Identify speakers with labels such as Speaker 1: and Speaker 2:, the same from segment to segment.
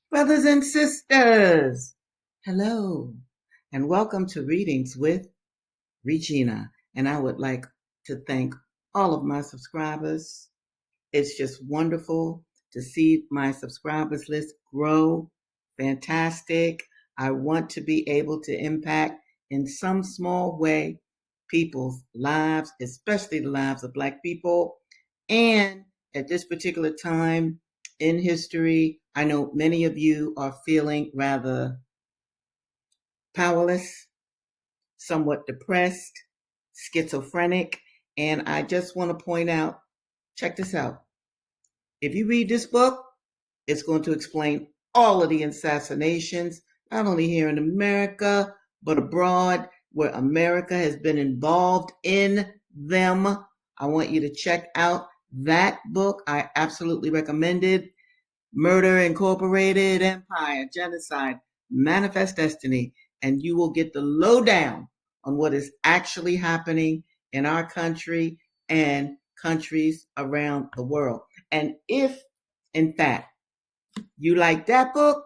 Speaker 1: Brothers and sisters, hello, and welcome to Readings with Regina. And I would like to thank all of my subscribers. It's just wonderful to see my subscribers list grow. Fantastic. I want to be able to impact in some small way people's lives, especially the lives of Black people. And at this particular time in history, I know many of you are feeling rather powerless, somewhat depressed, schizophrenic. And I just want to point out, check this out. If you read this book, it's going to explain all of the assassinations, not only here in America, but abroad, where America has been involved in them. I want you to check out that book. I absolutely recommend it. Murder Incorporated, Empire, Genocide, Manifest Destiny, and you will get the lowdown on what is actually happening in our country and countries around the world. And if, in fact, you like that book,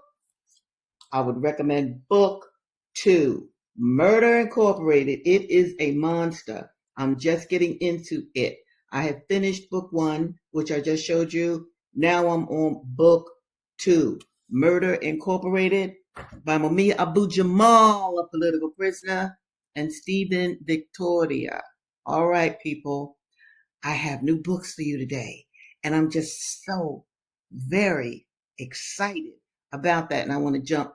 Speaker 1: I would recommend book 2, Murder Incorporated. It is a monster. I'm just getting into it. I have finished book 1, which I just showed you. Now I'm on book 2, Murder Incorporated by Mumia Abu-Jamal, a political prisoner, and Stephen Victoria. All right, people, I have new books for you today, and I'm just so very excited about that, and I want to jump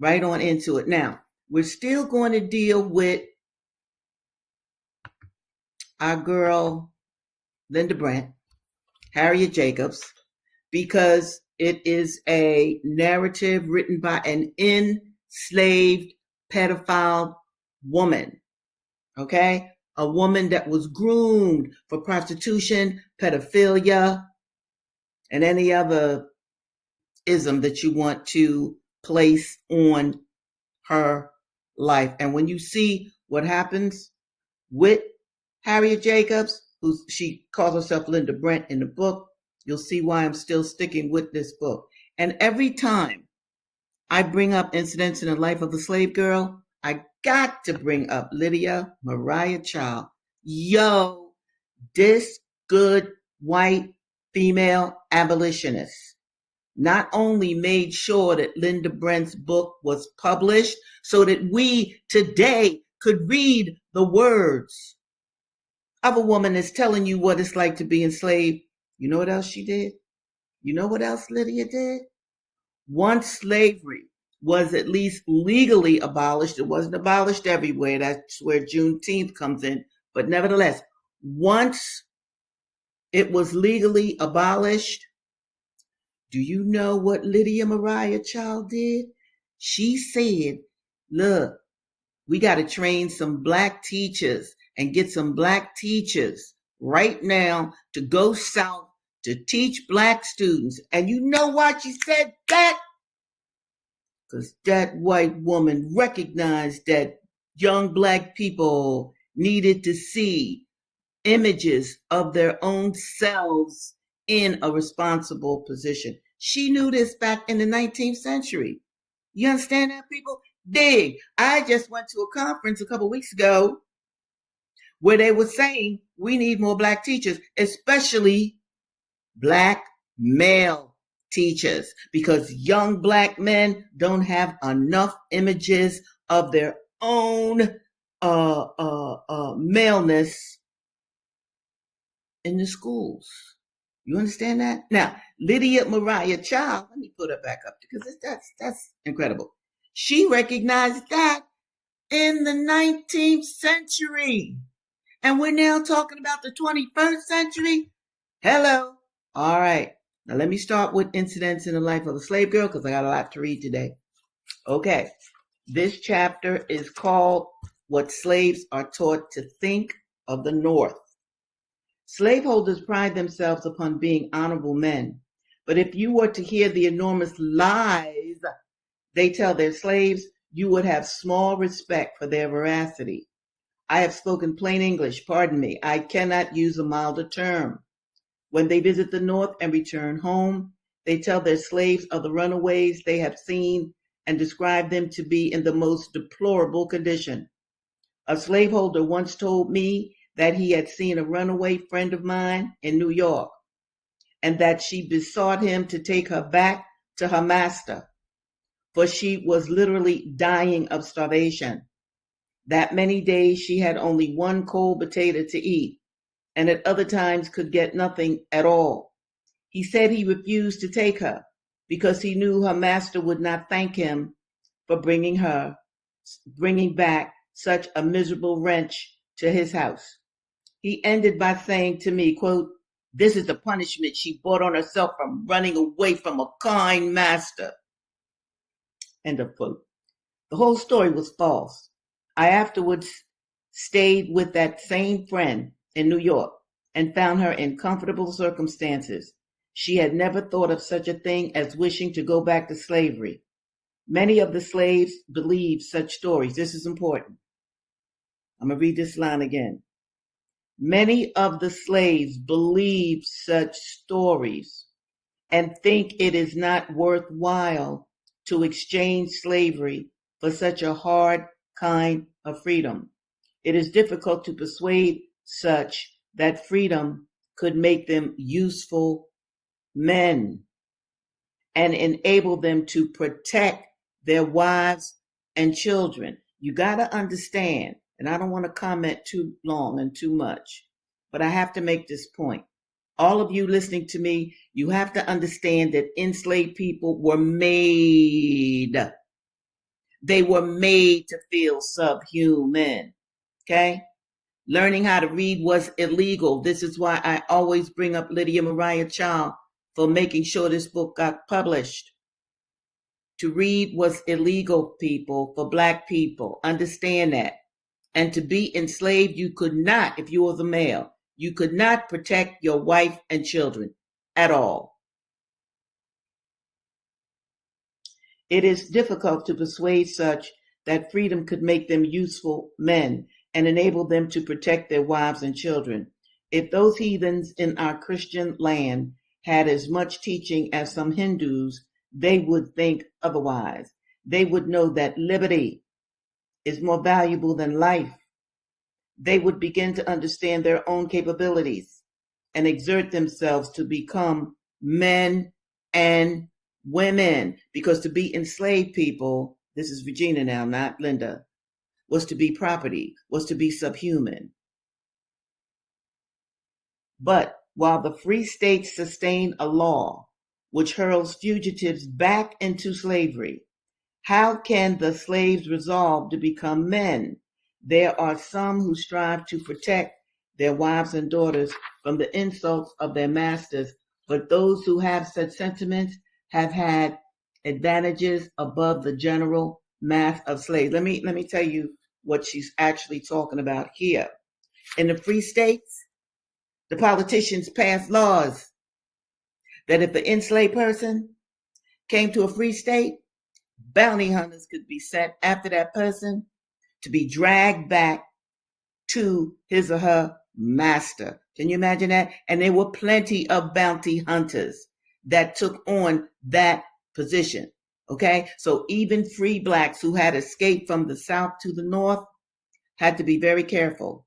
Speaker 1: right on into it. Now, we're still going to deal with our girl, Linda Brent, Harriet Jacobs, because it is a narrative written by an enslaved pedophile woman, okay? A woman that was groomed for prostitution, pedophilia, and any other ism that you want to place on her life. And when you see what happens with Harriet Jacobs, she calls herself Linda Brent in the book, you'll see why I'm still sticking with this book. And every time I bring up incidents in the life of a slave girl, I got to bring up Lydia Mariah Child. Yo, this good white female abolitionist not only made sure that Linda Brent's book was published so that we today could read the words of a woman that's telling you what it's like to be enslaved. You know what else she did? You know what else Lydia did? Once slavery was at least legally abolished, it wasn't abolished everywhere. That's where Juneteenth comes in. But nevertheless, once it was legally abolished, do you know what Lydia Mariah Child did? She said, look, we got to train some Black teachers and get some Black teachers right now to go south to teach Black students. And you know why she said that? Because that white woman recognized that young Black people needed to see images of their own selves in a responsible position. She knew this back in the 19th century. You understand that, people? Dig. I just went to a conference a couple weeks ago where they were saying we need more Black teachers, especially Black male teachers, because young Black men don't have enough images of their own maleness in the schools. You understand that? Now, Lydia Mariah Child, let me put her back up because that's incredible. She recognized that in the 19th century. And we're now talking about the 21st century. Hello. All right. Now let me start with incidents in the life of a slave girl because I got a lot to read today. Okay. This chapter is called What Slaves Are Taught to Think of the North. Slaveholders pride themselves upon being honorable men. But if you were to hear the enormous lies they tell their slaves, you would have small respect for their veracity. I have spoken plain English, pardon me. I cannot use a milder term. When they visit the North and return home, They tell their slaves of the runaways they have seen and describe them to be in the most deplorable condition. A slaveholder once told me that he had seen a runaway friend of mine in New York and that she besought him to take her back to her master, for she was literally dying of starvation. That many days she had only one cold potato to eat, and at other times could get nothing at all. He said he refused to take her because he knew her master would not thank him for bringing back such a miserable wretch to his house. He ended by saying to me, quote, "This is the punishment she brought on herself from running away from a kind master." End of quote. The whole story was false. I afterwards stayed with that same friend in New York and found her in comfortable circumstances. She had never thought of such a thing as wishing to go back to slavery. Many of the slaves believed such stories. This is important. I'm going to read this line again. Many of the slaves believe such stories and think it is not worthwhile to exchange slavery for such a hard kind of freedom. It is difficult to persuade such that freedom could make them useful men and enable them to protect their wives and children. You got to understand, and I don't want to comment too long and too much, but I have to make this point. All of you listening to me, you have to understand that enslaved people were made. They were made to feel subhuman. Okay? Learning how to read was illegal. This is why I always bring up Lydia Mariah Child for making sure this book got published. To read was illegal, people, for Black people. Understand that. And to be enslaved, you could not, if you were the male, you could not protect your wife and children at all. It is difficult to persuade such that freedom could make them useful men and enable them to protect their wives and children. If those heathens in our Christian land had as much teaching as some Hindus, they would think otherwise. They would know that liberty is more valuable than life. They would begin to understand their own capabilities and exert themselves to become men and women. Because to be enslaved people, this is Regina now, not Linda, was to be property, was to be subhuman. But while the free states sustain a law which hurls fugitives back into slavery, how can the slaves resolve to become men? There are some who strive to protect their wives and daughters from the insults of their masters, but those who have such sentiments have had advantages above the general mass of slaves. Let me tell you what she's actually talking about here. In the free states, the politicians passed laws that if an enslaved person came to a free state, bounty hunters could be sent after that person to be dragged back to his or her master. Can you imagine that? And there were plenty of bounty hunters that took on that position. Okay? So even free Blacks who had escaped from the South to the North had to be very careful.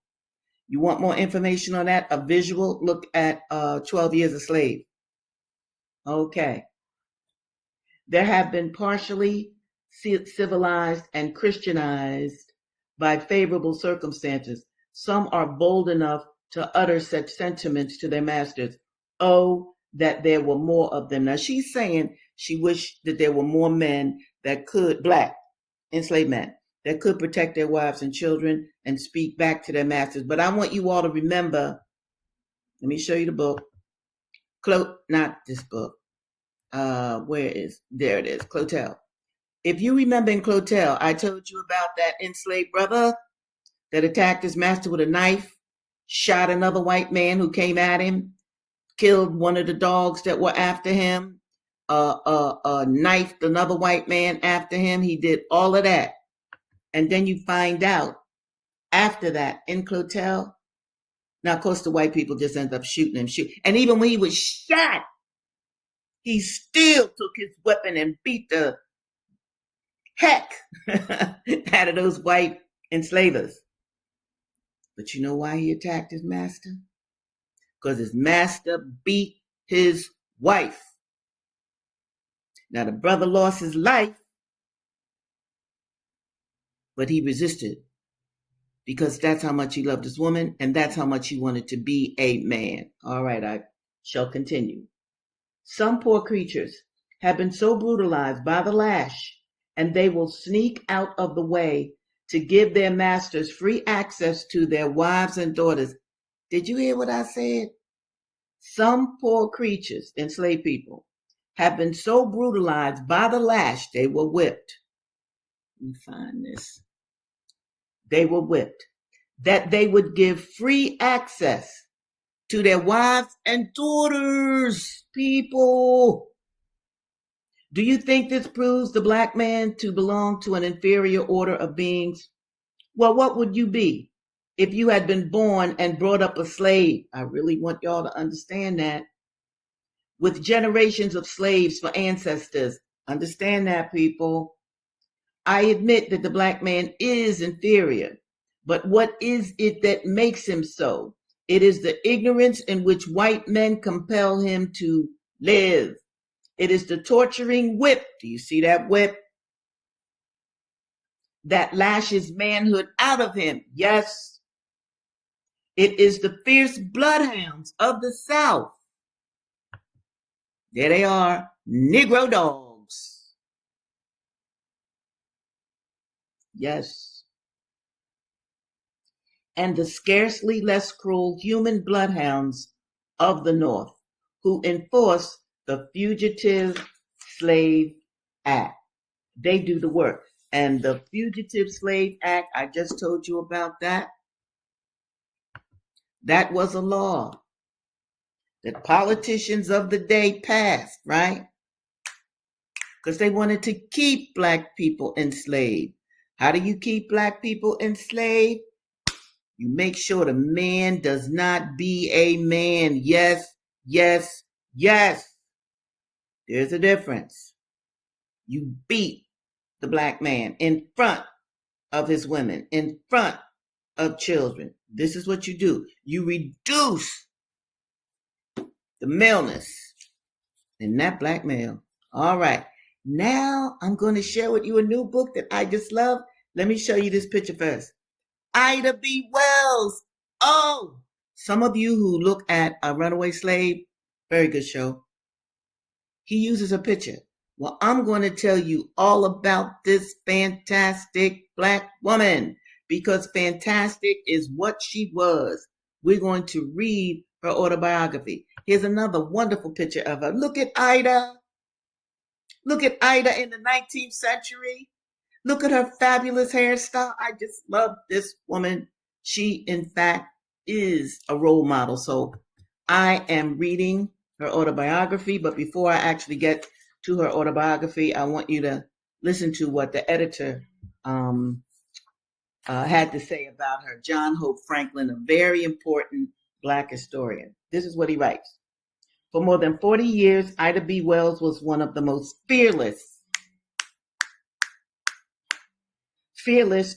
Speaker 1: You want more information on that? A visual? Look at 12 Years a Slave. Okay. There have been partially civilized and Christianized by favorable circumstances. Some are bold enough to utter such sentiments to their masters. Oh, that there were more of them. Now she's saying she wished that there were more men that could, Black enslaved men, that could protect their wives and children and speak back to their masters. But I want you all to remember, let me show you the book. Not this book. There it is, Clotel. If you remember in Clotel, I told you about that enslaved brother that attacked his master with a knife, shot another white man who came at him, killed one of the dogs that were after him, knifed another white man after him. He did all of that. And then you find out after that in Clotel, now of course the white people just end up shooting him. And even when he was shot, He still took his weapon and beat the heck out of those white enslavers. But you know why he attacked his master? Because his master beat his wife. Now the brother lost his life, but he resisted because that's how much he loved his woman and that's how much he wanted to be a man. All right, I shall continue. Some poor creatures have been so brutalized by the lash, and they will sneak out of the way to give their masters free access to their wives and daughters. Did you hear what I said? Some poor creatures, enslaved people, have been so brutalized by the lash, they were whipped. Let me find this. They were whipped, that they would give free access to their wives and daughters. People, do you think this proves the black man to belong to an inferior order of beings? Well, what would you be if you had been born and brought up a slave? I really want y'all to understand that. With generations of slaves for ancestors. Understand that, people. I admit that the black man is inferior, but what is it that makes him so? It is the ignorance in which white men compel him to live. It is the torturing whip. Do you see that whip? That lashes manhood out of him. Yes. It is the fierce bloodhounds of the South. There they are, Negro dogs. Yes. And the scarcely less cruel human bloodhounds of the North, who enforce the Fugitive Slave Act. They do the work. And the Fugitive Slave Act, I just told you about that. That was a law that politicians of the day passed, right? Because they wanted to keep black people enslaved. How do you keep black people enslaved? You make sure the man does not be a man. Yes, yes, yes. There's a difference. You beat the black man in front of his women, in front of children. This is what you do. You reduce the maleness in that black male. All right. Now I'm going to share with you a new book that I just love. Let me show you this picture first. Ida B. Wells. Oh, some of you who look at A Runaway Slave, very good show. He uses a picture. Well, I'm going to tell you all about this fantastic black woman because fantastic is what she was. We're going to read her autobiography. Here's another wonderful picture of her. Look at Ida. Look at Ida in the 19th century. Look at her fabulous hairstyle. I just love this woman. She, in fact, is a role model. So I am reading her autobiography, but before I actually get to her autobiography, I want you to listen to what the editor had to say about her. John Hope Franklin, a very important black historian. This is what he writes. For more than 40 years, Ida B. Wells was one of the most fearless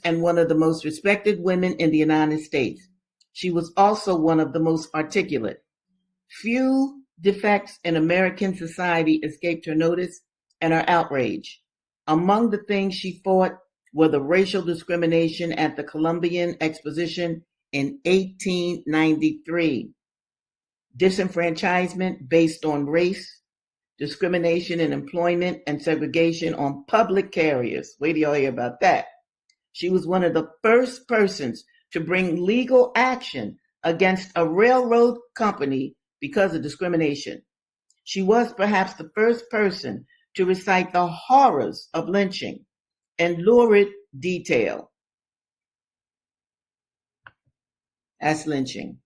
Speaker 1: and one of the most respected women in the United States. She was also one of the most articulate. Few defects in American society escaped her notice and her outrage. Among the things she fought were the racial discrimination at the Columbian Exposition in 1893, disenfranchisement based on race, discrimination in employment, and segregation on public carriers. Wait till y'all hear about that. She was one of the first persons to bring legal action against a railroad company because of discrimination. She was perhaps the first person to recite the horrors of lynching in lurid detail. That's lynching.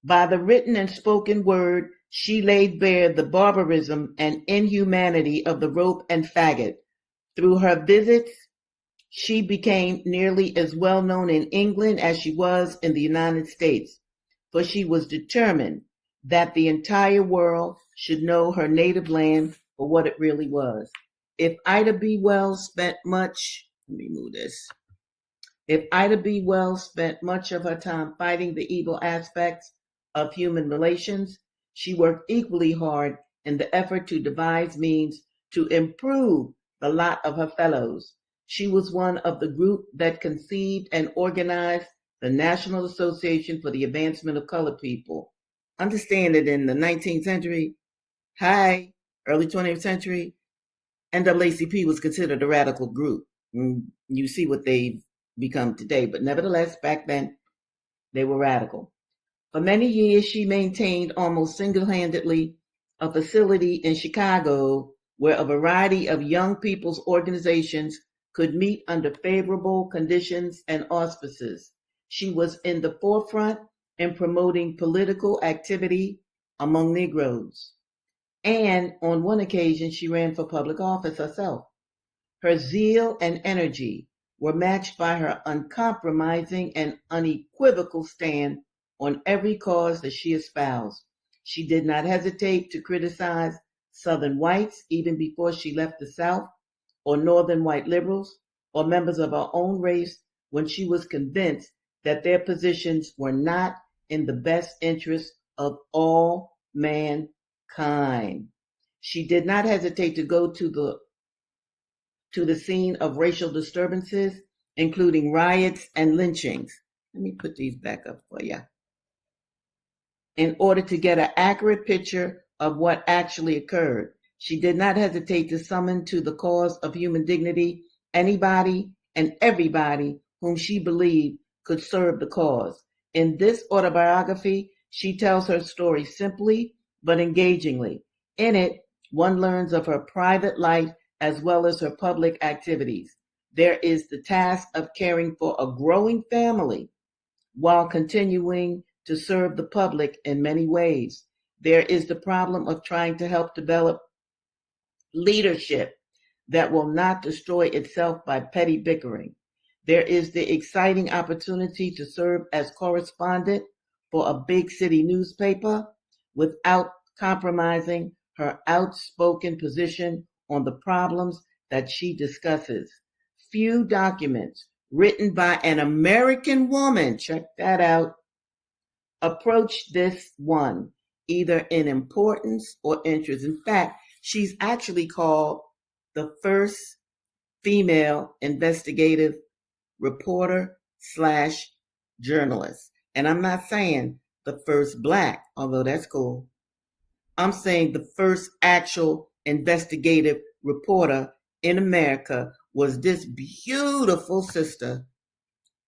Speaker 1: By the written and spoken word, she laid bare the barbarism and inhumanity of the rope and faggot. Through her visits, she became nearly as well known in England as she was in the United States, for she was determined that the entire world should know her native land for what it really was. If Ida B. Wells spent much, let me move this. If Ida B. Wells spent much of her time fighting the evil aspects of human relations, she worked equally hard in the effort to devise means to improve the lot of her fellows. She was one of the group that conceived and organized the National Association for the Advancement of Colored People. Understand that in the 19th century, early 20th century, NAACP was considered a radical group. You see what they've become today, but nevertheless, back then, they were radical. For many years, she maintained almost single-handedly a facility in Chicago where a variety of young people's organizations could meet under favorable conditions and auspices. She was in the forefront in promoting political activity among Negroes. And on one occasion, she ran for public office herself. Her zeal and energy were matched by her uncompromising and unequivocal stand on every cause that she espoused. She did not hesitate to criticize Southern whites even before she left the South, or Northern white liberals, or members of her own race when she was convinced that their positions were not in the best interest of all mankind. She did not hesitate to go to the scene of racial disturbances, including riots and lynchings. Let me put these back up for you. In order to get an accurate picture of what actually occurred, she did not hesitate to summon to the cause of human dignity anybody and everybody whom she believed could serve the cause. In this autobiography, she tells her story simply but engagingly. In it, one learns of her private life as well as her public activities. There is the task of caring for a growing family while continuing to serve the public in many ways. There is the problem of trying to help develop leadership that will not destroy itself by petty bickering. There is the exciting opportunity to serve as correspondent for a big city newspaper without compromising her outspoken position on the problems that she discusses. Few documents written by an American woman, check that out, approach this one, either in importance or interest. In fact, she's actually called the first female investigative reporter / journalist. And I'm not saying the first black, although that's cool. I'm saying the first actual investigative reporter in America was this beautiful sister,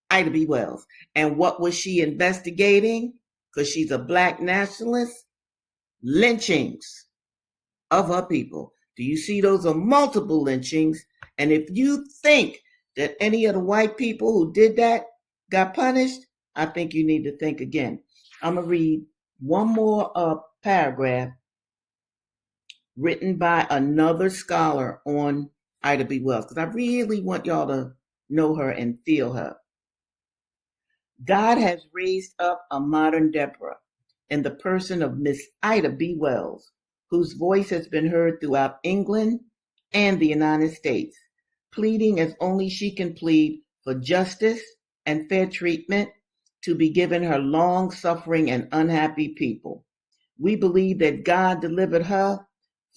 Speaker 1: Ida B. Wells. And what was she investigating? Because she's a black nationalist, lynchings of her people. Do you see those are multiple lynchings? And if you think that any of the white people who did that got punished, I think you need to think again. I'm going to read one more paragraph written by another scholar on Ida B. Wells, because I really want y'all to know her and feel her. God has raised up a modern Deborah in the person of Miss Ida B. Wells, whose voice has been heard throughout England and the United States, pleading as only she can plead for justice and fair treatment to be given her long-suffering and unhappy people. We believe that God delivered her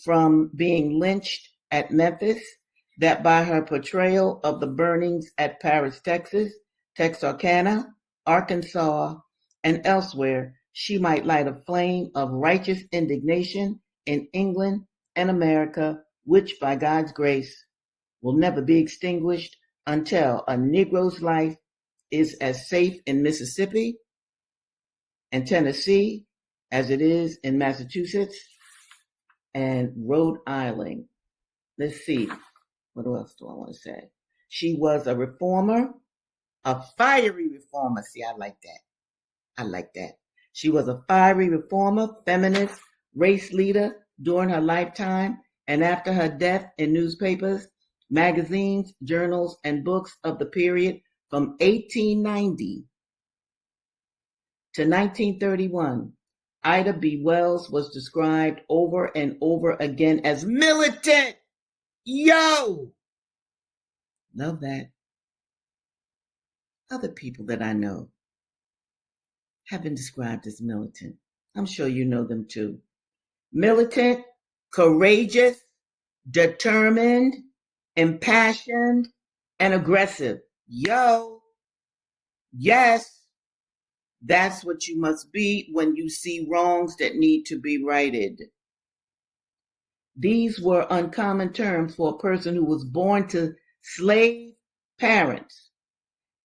Speaker 1: from being lynched at Memphis, that by her portrayal of the burnings at Paris, Texas, Texarkana, Arkansas, and elsewhere, she might light a flame of righteous indignation in England and America, which by God's grace will never be extinguished until a Negro's life is as safe in Mississippi and Tennessee as it is in Massachusetts and Rhode Island. Let's see. What else do I want to say? She was a reformer, a fiery reformer. See, I like that. She was a fiery reformer, feminist, race leader during her lifetime and after her death in newspapers, magazines, journals, and books of the period from 1890 to 1931. Ida B. Wells was described over and over again as militant. Yo! Love that. Other people that I know have been described as militant. I'm sure you know them too. Militant, courageous, determined, impassioned, and aggressive. Yo! Yes! That's what you must be when you see wrongs that need to be righted. These were uncommon terms for a person who was born to slave parents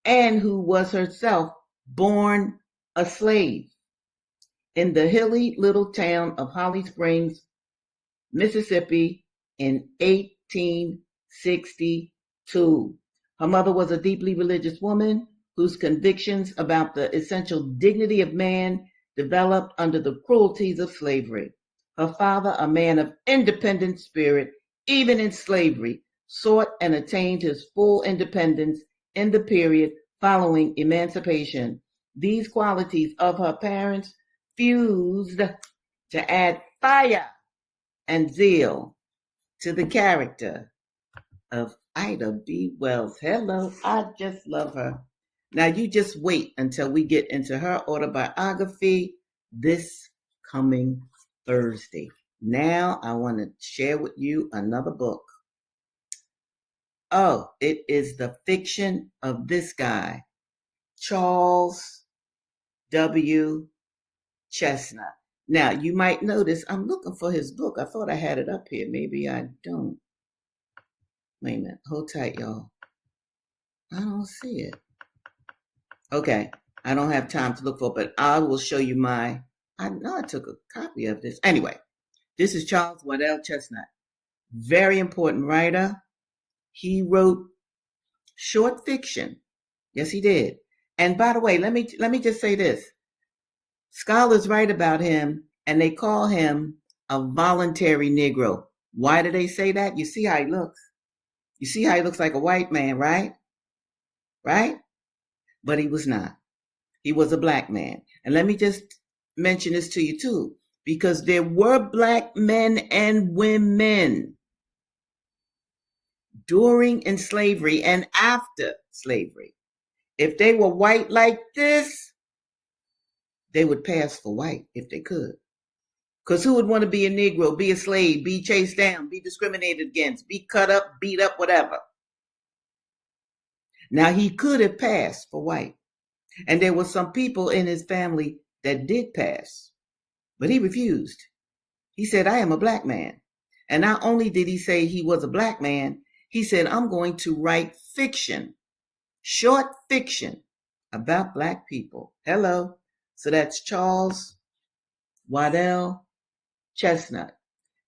Speaker 1: and who was herself born a slave in the hilly little town of Holly Springs, Mississippi in 1862. Her mother was a deeply religious woman whose convictions about the essential dignity of man developed under the cruelties of slavery. Her father, a man of independent spirit, even in slavery, sought and attained his full independence in the period following emancipation. These qualities of her parents fused to add fire and zeal to the character of Ida B. Wells. Hello, I just love her. Now you just wait until we get into her autobiography this coming Thursday. Now I want to share with you another book. Oh, it is the fiction of this guy, Charles W. Chestnutt. Now you might notice I'm looking for his book. I thought I had it up here. Maybe I don't. Wait a minute. Hold tight, y'all. I don't see it. Okay. I don't have time to look for it, but I will show you I know I took a copy of this. Anyway, this is Charles Waddell Chestnutt. Very important writer. He wrote short fiction. Yes, he did. And by the way, let me just say this. Scholars write about him and they call him a voluntary Negro. Why do they say that? You see how he looks. You see how he looks like a white man, right? Right? But he was not. He was a black man. And let me just mention this to you too, because there were black men and women during in slavery and after slavery. If they were white like this, they would pass for white if they could. Because who would want to be a Negro, be a slave, be chased down, be discriminated against, be cut up, beat up, whatever? Now, he could have passed for white. And there were some people in his family that did pass. But he refused. He said, I am a black man. And not only did he say he was a black man, he said, I'm going to write fiction, short fiction about black people. Hello. So that's Charles Waddell Chestnutt.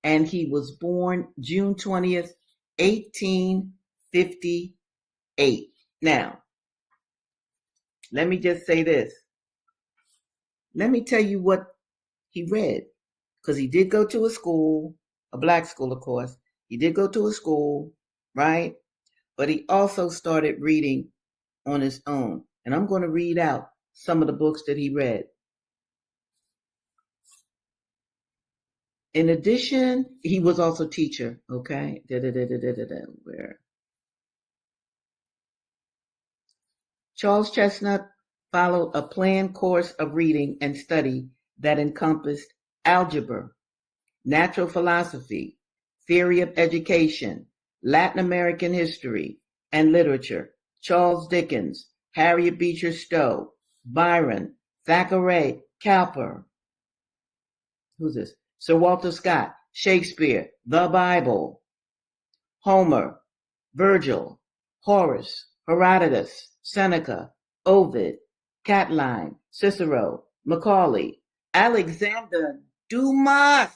Speaker 1: And he was born June 20th, 1858. Now, let me just say this. Let me tell you what he read. Because he did go to a school, a black school, of course. He did go to a school, right? But he also started reading on his own. And I'm going to read out some of the books that he read. In addition, he was also a teacher, okay? Where? Charles Chestnutt followed a planned course of reading and study that encompassed algebra, natural philosophy, theory of education, Latin American history and literature, Charles Dickens, Harriet Beecher Stowe, Byron, Thackeray, Cowper. Who's this? Sir Walter Scott, Shakespeare, the Bible, Homer, Virgil, Horace, Herodotus, Seneca, Ovid, Catiline, Cicero, Macaulay, Alexander Dumas.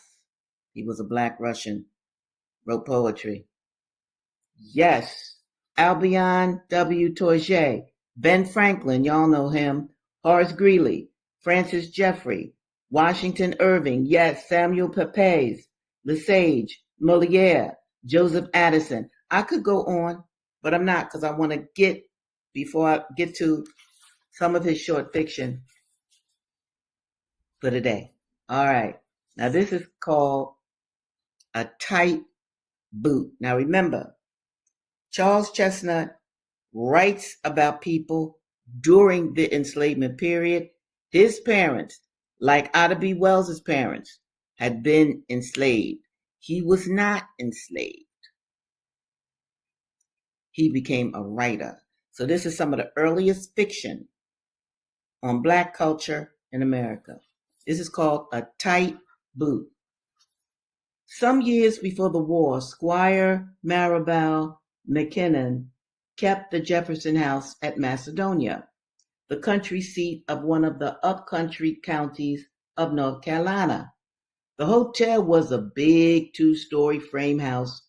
Speaker 1: He was a black Russian, wrote poetry. Yes, Albion W. Tourget, Ben Franklin, y'all know him, Horace Greeley, Francis Jeffrey, Washington Irving, yes, Samuel Pepys, Lesage, Moliere, Joseph Addison. I could go on, but I'm not because I want to before I get to some of his short fiction for today. All right. Now this is called a tight boot. Now remember, Charles Chestnut writes about people during the enslavement period. His parents, like Ida B. Wells's parents, had been enslaved. He was not enslaved. He became a writer. So this is some of the earliest fiction on Black culture in America. This is called A Tight Boot. Some years before the war, Squire Maribel McKinnon kept the Jefferson House at Macedonia, the country seat of one of the upcountry counties of North Carolina. The hotel was a big two-story frame house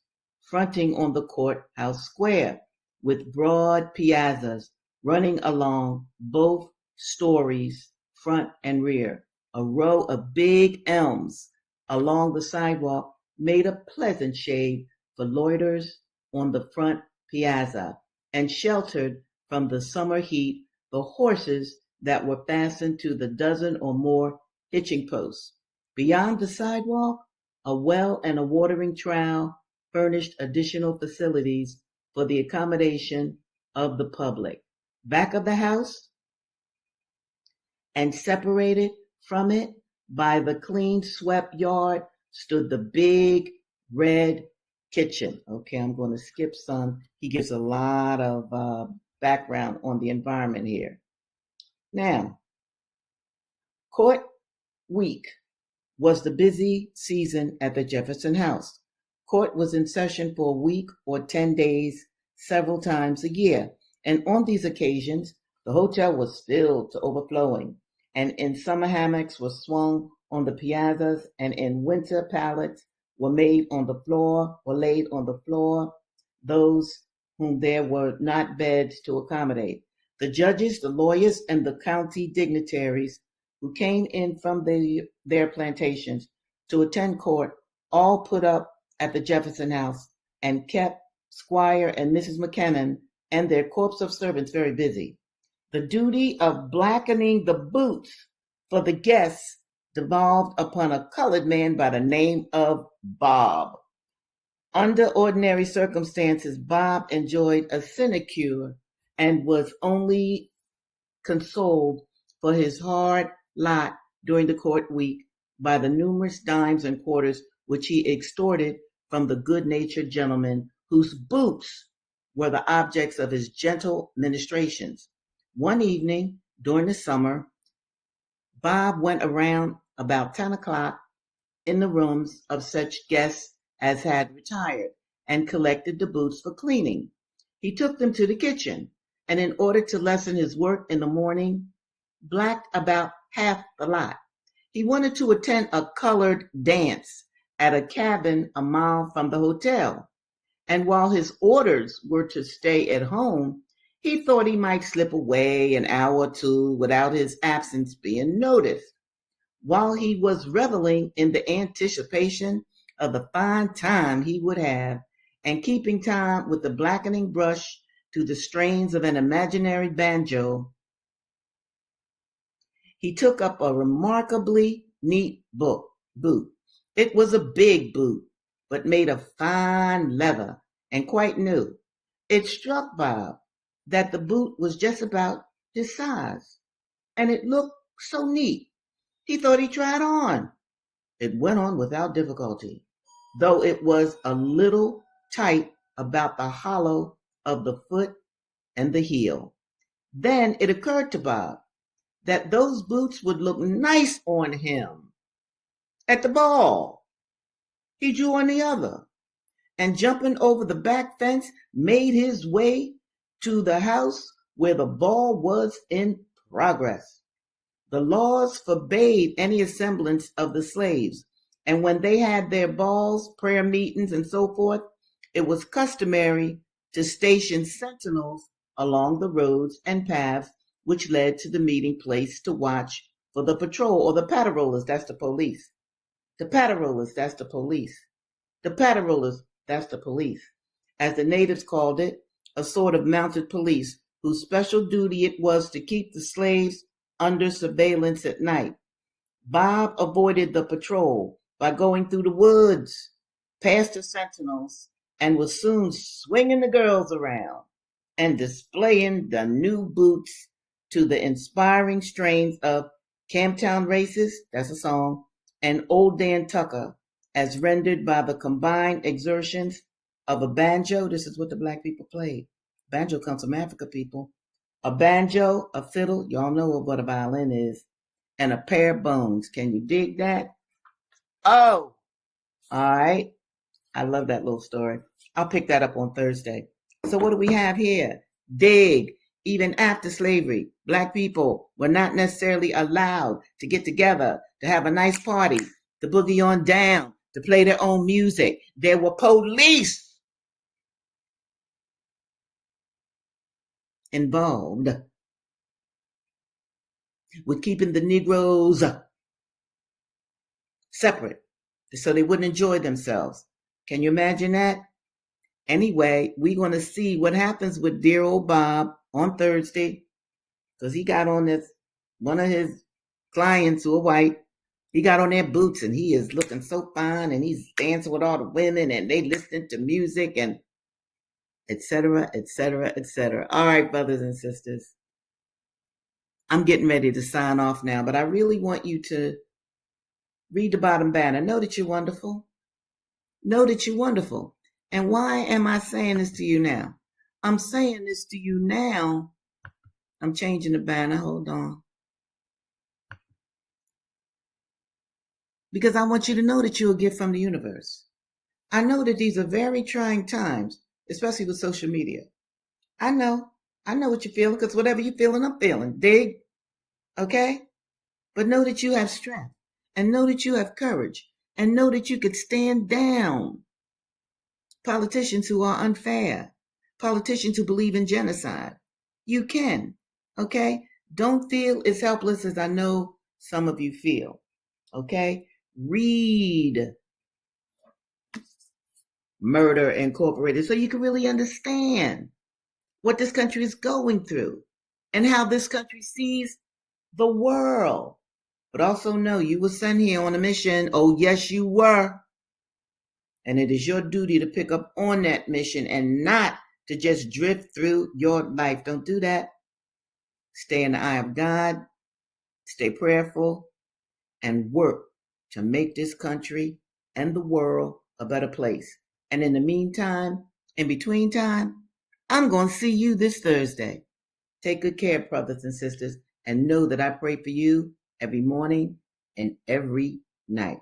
Speaker 1: fronting on the courthouse square with broad piazzas running along both stories, front and rear. A row of big elms along the sidewalk made a pleasant shade for loiterers on the front piazza and sheltered from the summer heat the horses that were fastened to the dozen or more hitching posts. Beyond the sidewalk, a well and a watering trowel furnished additional facilities for the accommodation of the public. Back of the house and separated from it by the clean swept yard stood the big red kitchen. Okay, I'm going to skip some. He gives a lot of background on the environment here. Now, court week was the busy season at the Jefferson House. Court was in session for a week or 10 days, several times a year. And on these occasions, the hotel was filled to overflowing, and in summer hammocks were swung on the piazzas, and in winter pallets were made on the floor or laid on the floor, those whom there were not beds to accommodate. The judges, the lawyers, and the county dignitaries who came in from their plantations to attend court all put up at the Jefferson House and kept Squire and Mrs. McKinnon and their corps of servants very busy. The duty of blackening the boots for the guests devolved upon a colored man by the name of Bob. Under ordinary circumstances, Bob enjoyed a sinecure and was only consoled for his hard lot during the court week by the numerous dimes and quarters which he extorted from the good-natured gentlemen whose boots were the objects of his gentle ministrations. One evening during the summer, Bob went around about 10 o'clock in the rooms of such guests as had retired and collected the boots for cleaning. He took them to the kitchen, and in order to lessen his work in the morning, blacked about half the lot. He wanted to attend a colored dance at a cabin a mile from the hotel, and while his orders were to stay at home, he thought he might slip away an hour or two without his absence being noticed. While he was reveling in the anticipation of the fine time he would have, and keeping time with the blackening brush to the strains of an imaginary banjo, he took up a remarkably neat boot. It was a big boot, but made of fine leather and quite new. It struck Bob that the boot was just about his size, and it looked so neat. He thought he'd try it on. It went on without difficulty, though it was a little tight about the hollow of the foot and the heel. Then it occurred to Bob that those boots would look nice on him at the ball. He drew on the other, and jumping over the back fence, made his way to the house where the ball was in progress. The laws forbade any assemblance of the slaves, and when they had their balls, prayer meetings, and so forth, it was customary to station sentinels along the roads and paths which led to the meeting place to watch for the patrol, or the patrollers, that's the police. The patrollers, that's the police. The patrollers, that's the police. As the natives called it, a sort of mounted police whose special duty it was to keep the slaves under surveillance at night. Bob avoided the patrol by going through the woods past the sentinels and was soon swinging the girls around and displaying the new boots to the inspiring strains of Camptown Races, that's a song, and Old Dan Tucker, as rendered by the combined exertions of a banjo. This is what the black people played. Banjo comes from Africa, people. A banjo, a fiddle, y'all know what a violin is, and a pair of bones. Can you dig that? Oh, all right. I love that little story. I'll pick that up on Thursday. So what do we have here? Dig. Even after slavery, black people were not necessarily allowed to get together, to have a nice party, to boogie on down, to play their own music. There were police involved with keeping the Negroes separate so they wouldn't enjoy themselves. Can you imagine that? Anyway, we're going to see what happens with dear old Bob on Thursday, because he got on this, one of his clients who are white, he got on their boots and he is looking so fine and he's dancing with all the women and they listening to music and etc., etc., etc. All right, brothers and sisters, I'm getting ready to sign off now, but I really want you to read the bottom banner. Know that you're wonderful. Know that you're wonderful. And why am I saying this to you now? I'm saying this to you now. I'm changing the banner. Hold on. Because I want you to know that you're a gift from the universe. I know that these are very trying times, especially with social media. I know what you're feeling, because whatever you're feeling, I'm feeling. Dig? Okay? But know that you have strength, and know that you have courage, and know that you could stand down politicians who are unfair, politicians who believe in genocide. You can, okay? Don't feel as helpless as I know some of you feel, okay? Read Murder Incorporated so you can really understand what this country is going through and how this country sees the world. But also know you were sent here on a mission. Oh, yes, you were. And it is your duty to pick up on that mission and not to just drift through your life. Don't do that. Stay in the eye of God, stay prayerful, and work to make this country and the world a better place. And in the meantime, in between time, I'm going to see you this Thursday. Take good care, brothers and sisters, and know that I pray for you every morning and every night.